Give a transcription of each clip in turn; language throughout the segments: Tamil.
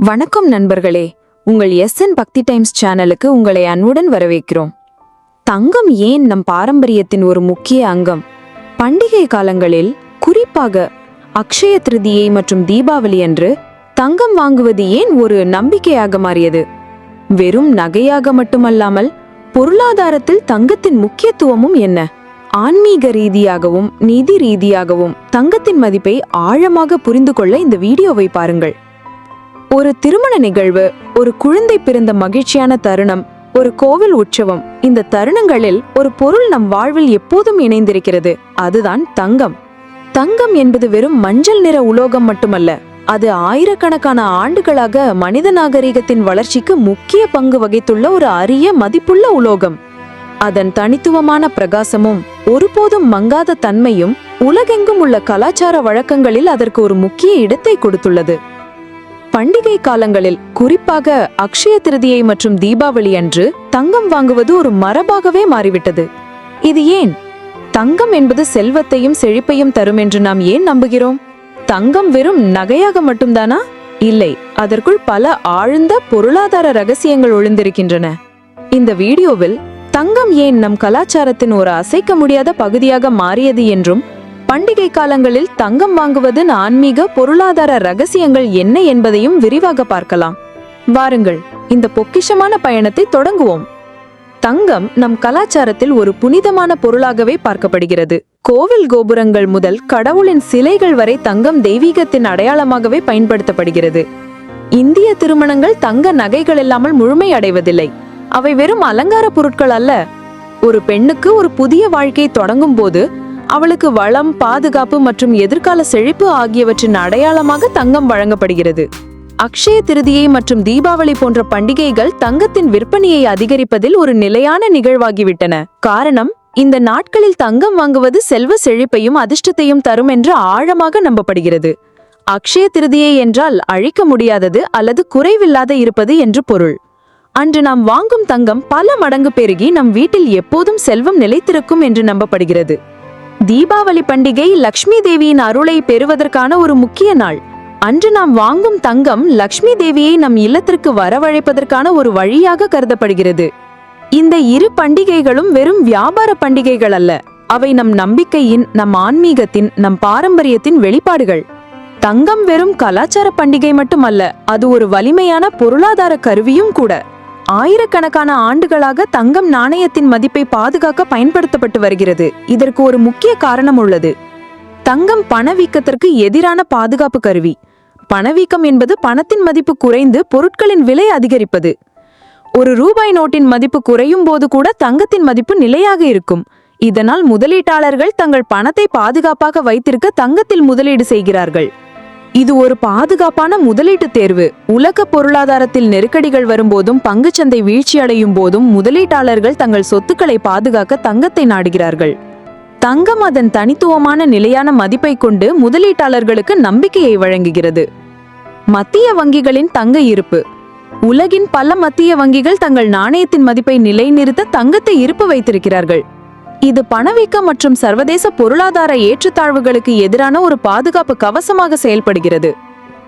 வணக்கம் நண்பர்களே, உங்கள் SN பக்தி டைம்ஸ் சேனலுக்கு உங்களை அன்புடன் வரவேற்கிறோம். தங்கம் ஏன் நம் பாரம்பரியத்தின் ஒரு முக்கிய அங்கம்? பண்டிகை காலங்களில், குறிப்பாக அக்ஷய திருதியை மற்றும் தீபாவளி அன்று தங்கம் வாங்குவது ஏன் ஒரு நம்பிக்கையாக மாறியது? வெறும் நகையாக மட்டுமல்லாமல் பொருளாதாரத்தில் தங்கத்தின் முக்கியத்துவமும் என்ன? ஆன்மீக ரீதியாகவும் நிதி ரீதியாகவும் தங்கத்தின் மதிப்பை ஆழமாக புரிந்து கொள்ள இந்த வீடியோவை பாருங்கள். ஒரு திருமண நிகழ்வு, ஒரு குழந்தை பிறந்த மகிழ்ச்சியான தருணம், ஒரு கோவில் உற்சவம், இந்த தருணங்களில் ஒரு பொருள் நம் வாழ்வில் எப்போதும் இணைந்திருக்கிறது. அதுதான் தங்கம். தங்கம் என்பது வெறும் மஞ்சள் நிற உலோகம் மட்டுமல்ல, அது ஆயிரக்கணக்கான ஆண்டுகளாக மனித நாகரிகத்தின் வளர்ச்சிக்கு முக்கிய பங்கு வகித்துள்ள ஒரு அரிய மதிப்புள்ள உலோகம். அதன் தனித்துவமான பிரகாசமும் ஒருபோதும் மங்காத தன்மையும் உலகெங்கும் உள்ள கலாச்சார வழக்கங்களில் அதற்கு ஒரு முக்கிய இடத்தை கொடுத்துள்ளது. பண்டிகை காலங்களில், குறிப்பாக அக்ஷய திருதியை மற்றும் தீபாவளி அன்று தங்கம் வாங்குவது ஒரு மரபாகவே மாறிவிட்டது. இது ஏன்? தங்கம் என்பது செல்வத்தையும் செழிப்பையும் தரும் என்று நாம் ஏன் நம்புகிறோம்? தங்கம் வெறும் நகையாக மட்டும்தானா? இல்லை, அதற்குள் பல ஆழ்ந்த பொருளாதார ரகசியங்கள் ஒளிந்திருக்கின்றன. இந்த வீடியோவில் தங்கம் ஏன் நம் கலாச்சாரத்தின் ஒரு அசைக்க முடியாத பகுதியாக மாறியது என்றும், பண்டிகை காலங்களில் தங்கம் வாங்குவதன் ஆன்மீக பொருளாதார ரகசியங்கள் என்ன என்பதையும் விரிவாக பார்க்கலாம். வாருங்கள், இந்த பொக்கிஷமான பயணத்தை தொடங்குவோம். தங்கம் நம் கலாச்சாரத்தில் ஒரு புனிதமான பொருளாகவே பார்க்கப்படுகிறது. கோவில் கோபுரங்கள் முதல் கடவுளின் சிலைகள் வரை தங்கம் தெய்வீகத்தின் அடையாளமாகவே பயன்படுத்தப்படுகிறது. இந்திய திருமணங்கள் தங்க நகைகள் இல்லாமல் முழுமை அடைவதில்லை. அவை வெறும் அலங்கார பொருட்கள் அல்ல. ஒரு பெண்ணுக்கு ஒரு புதிய வாழ்க்கையை தொடங்கும் போது அவளுக்கு வளம், பாதுகாப்பு மற்றும் எதிர்கால செழிப்பு ஆகியவற்றின் அடையாளமாக தங்கம் வழங்கப்படுகிறது. அக்ஷய திருதியை மற்றும் தீபாவளி போன்ற பண்டிகைகள் தங்கத்தின் விற்பனையை அதிகரிப்பதில் ஒரு நிலையான நிகழ்வாகிவிட்டன. காரணம், இந்த நாட்களில் தங்கம் வாங்குவது செல்வ செழிப்பையும் அதிர்ஷ்டத்தையும் தரும் என்று ஆழமாக நம்பப்படுகிறது. அக்ஷய திருதியை என்றால் அழிக்க முடியாதது அல்லது குறைவில்லாத இருப்பது என்று பொருள். அன்று நாம் வாங்கும் தங்கம் பல மடங்கு பெருகி நம் வீட்டில் எப்போதும் செல்வம் நிலைத்திருக்கும் என்று நம்பப்படுகிறது. தீபாவளி பண்டிகை லக்ஷ்மி தேவியின் அருளை பெறுவதற்கான ஒரு முக்கிய நாள். அன்று நாம் வாங்கும் தங்கம் லக்ஷ்மி தேவியை நம் இல்லத்திற்கு வரவழைப்பதற்கான ஒரு வழியாக கருதப்படுகிறது. இந்த இரு பண்டிகைகளும் வெறும் வியாபார பண்டிகைகள் அல்ல, அவை நம் நம்பிக்கையின், நம் ஆன்மீகத்தின், நம் பாரம்பரியத்தின் வெளிப்பாடுகள். தங்கம் வெறும் கலாச்சார பண்டிகை மட்டுமல்ல, அது ஒரு வலிமையான பொருளாதார கருவியும் கூட. ஆயிரக்கணக்கான ஆண்டுகளாக தங்கம் நாணயத்தின் மதிப்பை பாதுகாக்க பயன்படுத்தப்பட்டு வருகிறது. இதற்கு ஒரு முக்கிய காரணம் உள்ளது. தங்கம் பணவீக்கத்திற்கு எதிரான பாதுகாப்பு கருவி. பணவீக்கம் என்பது பணத்தின் மதிப்பு குறைந்து பொருட்களின் விலை அதிகரிப்பது. ஒரு ரூபாய் நோட்டின் மதிப்பு குறையும் போது கூட தங்கத்தின் மதிப்பு நிலையாக இருக்கும். இதனால் முதலீட்டாளர்கள் தங்கள் பணத்தை பாதுகாப்பாக வைத்திருக்க தங்கத்தில் முதலீடு செய்கிறார்கள். இது ஒரு பாதுகாப்பான முதலீட்டு தேர்வு. உலக பொருளாதாரத்தில் நெருக்கடிகள் வரும்போதும் பங்குச்சந்தை வீழ்ச்சியடையும் போதும் முதலீட்டாளர்கள் தங்கள் சொத்துக்களை பாதுகாக்க தங்கத்தை நாடுகிறார்கள். தங்கம் அதன் தனித்துவமான நிலையான மதிப்பை கொண்டு முதலீட்டாளர்களுக்கு நம்பிக்கையை வழங்குகிறது. மத்திய வங்கிகளின் தங்க இருப்பு. உலகின் பல மத்திய வங்கிகள் தங்கள் நாணயத்தின் மதிப்பை நிலைநிறுத்த தங்கத்தை இருப்பு வைத்திருக்கிறார்கள். இது பணவீக்கம் மற்றும் சர்வதேச பொருளாதார ஏற்றத்தாழ்வுகளுக்கு எதிரான ஒரு பாதுகாப்பு கவசமாக செயல்படுகிறது.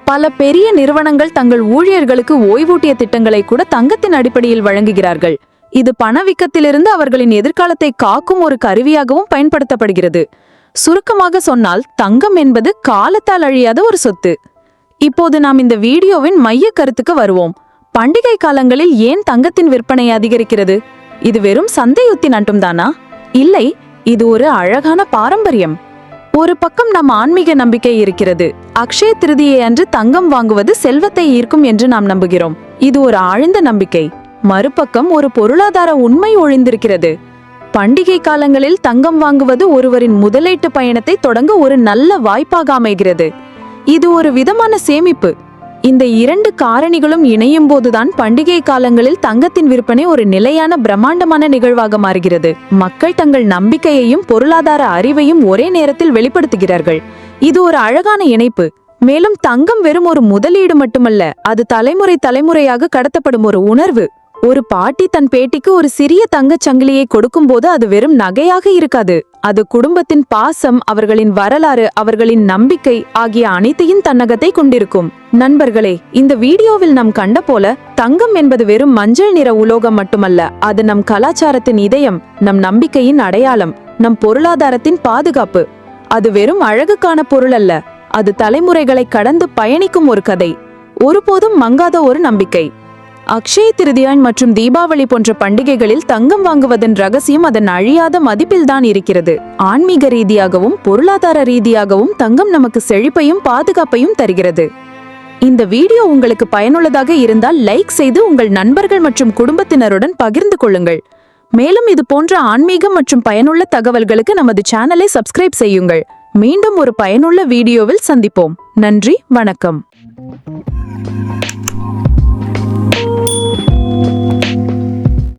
பல பெரிய நிறுவனங்கள் தங்கள் ஊழியர்களுக்கு ஓய்வூட்டிய திட்டங்களை கூட தங்கத்தின் அடிப்படையில் வழங்குகிறார்கள். இது பணவீக்கத்திலிருந்து அவர்களின் எதிர்காலத்தை காக்கும் ஒரு கருவியாகவும் பயன்படுத்தப்படுகிறது. சுருக்கமாக சொன்னால், தங்கம் என்பது காலத்தால் அழியாத ஒரு சொத்து. இப்போது நாம் இந்த வீடியோவின் மைய கருத்துக்கு வருவோம். பண்டிகை காலங்களில் ஏன் தங்கத்தின் விற்பனை அதிகரிக்கிறது? இது வெறும் சந்தை உத்தி மட்டும்தானா? இல்லை, இது ஒரு அழகான பாரம்பரியம். ஒரு பக்கம் நம் ஆன்மீக நம்பிக்கை இருக்கிறது. அக்ஷய திருதியை அன்று தங்கம் வாங்குவது செல்வத்தை ஈர்க்கும் என்று நாம் நம்புகிறோம். இது ஒரு ஆழ்ந்த நம்பிக்கை. மறுபக்கம் ஒரு பொருளாதார உண்மை ஒளிந்திருக்கிறது. பண்டிகை காலங்களில் தங்கம் வாங்குவது ஒருவரின் முதலீட்டு பயணத்தை தொடங்க ஒரு நல்ல வாய்ப்பாக அமைகிறது. இது ஒரு விதமான சேமிப்பு. இந்த இரண்டு காரணிகளும் இணையும் போதுதான் பண்டிகை காலங்களில் தங்கத்தின் விற்பனை ஒரு நிலையான பிரம்மாண்டமான நிகழ்வாக மாறுகிறது. மக்கள் தங்கள் நம்பிக்கையையும் பொருளாதார அறிவையும் ஒரே நேரத்தில் வெளிப்படுத்துகிறார்கள். இது ஒரு அழகான இணைப்பு. மேலும் தங்கம் வெறும் ஒரு முதலீடு மட்டுமல்ல, அது தலைமுறையாக கடத்தப்படும் ஒரு உணர்வு. ஒரு பாட்டி தன் பேட்டிக்கு ஒரு சிறிய தங்கச் சங்கிலியை கொடுக்கும் போது அது வெறும் நகையாக இருக்காது, அது குடும்பத்தின் பாசம், அவர்களின் வரலாறு, அவர்களின் நம்பிக்கை ஆகிய அனைத்தையும் தன்னகத்தை கொண்டிருக்கும். நண்பர்களே, இந்த வீடியோவில் நாம் கண்ட போல தங்கம் என்பது வெறும் மஞ்சள் நிற உலோகம் மட்டுமல்ல. அது நம் கலாச்சாரத்தின் இதயம், நம் நம்பிக்கையின் அடையாளம், நம் பொருளாதாரத்தின் பாதுகாப்பு. அது வெறும் அழகுக்கான பொருள் அல்ல, அது தலைமுறைகளை கடந்து பயணிக்கும் ஒரு கதை, ஒருபோதும் மங்காத ஒரு நம்பிக்கை. அக்ஷய திருதியாய் மற்றும் தீபாவளி போன்ற பண்டிகைகளில் தங்கம் வாங்குவதன் ரகசியம் அதன் அழியாத மதிப்பில்தான் இருக்கிறது. ஆன்மீக ரீதியாகவும் பொருளாதார ரீதியாகவும் தங்கம் நமக்கு செழிப்பையும் பாதுகாப்பையும் தருகிறது. இந்த வீடியோ உங்களுக்கு பயனுள்ளதாக இருந்தால் லைக் செய்து உங்கள் நண்பர்கள் மற்றும் குடும்பத்தினருடன் பகிர்ந்து கொள்ளுங்கள். மேலும் இது போன்ற ஆன்மீகம் மற்றும் பயனுள்ள தகவல்களுக்கு நமது சேனலை சப்ஸ்கிரைப் செய்யுங்கள். மீண்டும் ஒரு பயனுள்ள வீடியோவில் சந்திப்போம். நன்றி, வணக்கம்.